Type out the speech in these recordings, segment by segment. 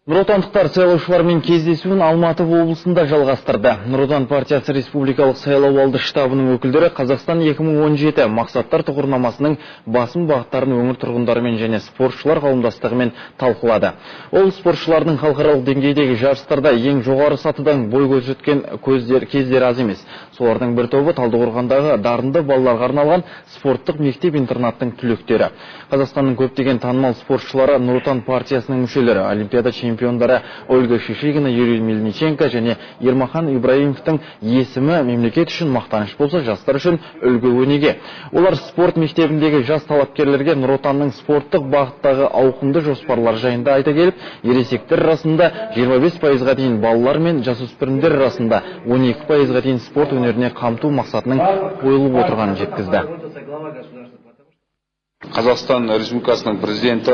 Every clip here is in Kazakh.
Нұротандықтар сайлаушылармен кездесуін Алматы облысында жалғастырды. Нұротан партиясы республикалық сайлауалды штабының өкілдері Қазақстан 2017 мақсаттар тұғырнамасының басым бағыттарын өңір тұрғындарымен және спортшылар қауымдастығымен талқылады. Ол спортшылардың халықаралық деңгейдегі жарыстарда ең жоғары сатыдан бой көрсеткен кездер аз емес. Солардың бір тобы Талдықорғандағы дарынды балаларға арналған спорттық мектеп-интернаттың түлектері. Қазақстанның көптеген танымал спортшылары Нұротан партиясының мүшелері, олимпиада чемпиондары Ольга Шишигина, Юрий Мельниченко және Ермахан Ибраимовтың есімі мемлекет үшін мақтаныш болса, жастар үшін үлгі өнеге. Олар спорт мектебіндегі жас талапкерлерге Нұротанның спорттық бағыттағы ауқымды жоспарлар жайында айта келіп, ересектер арасында 25%-ға дейін, балалар мен жасөспірімдер арасында 12%-ға дейін спорт өнеріне қамту мақсатының қойылып отырғанын жеткізді. Қазақстан Республикасының президенті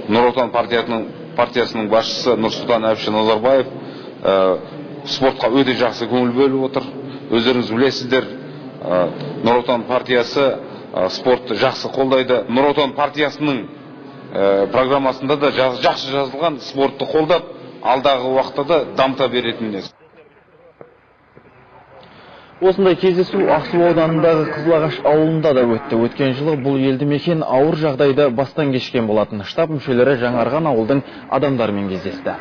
Нұротан партиясының басшысы Нұрсұлтан Әбішұлы Назарбаев спортқа өте жақсы көңіл бөліп отыр. Өздеріңіз білесіздер, Нұротан партиясы спортты жақсы қолдайды. Нұротан партиясының программасында да жақсы жазылған, спортты қолдап, алдағы уақытта да дамыта беретініне. Осындай кездесу Ақсу ауданындағы Қызылағаш ауылында да өтті. Өткен жылы бұл елді мекен ауыр жағдайда бастан кешкен болатын. Штаб мүшелері жаңарған ауылдың адамдарымен кездесті.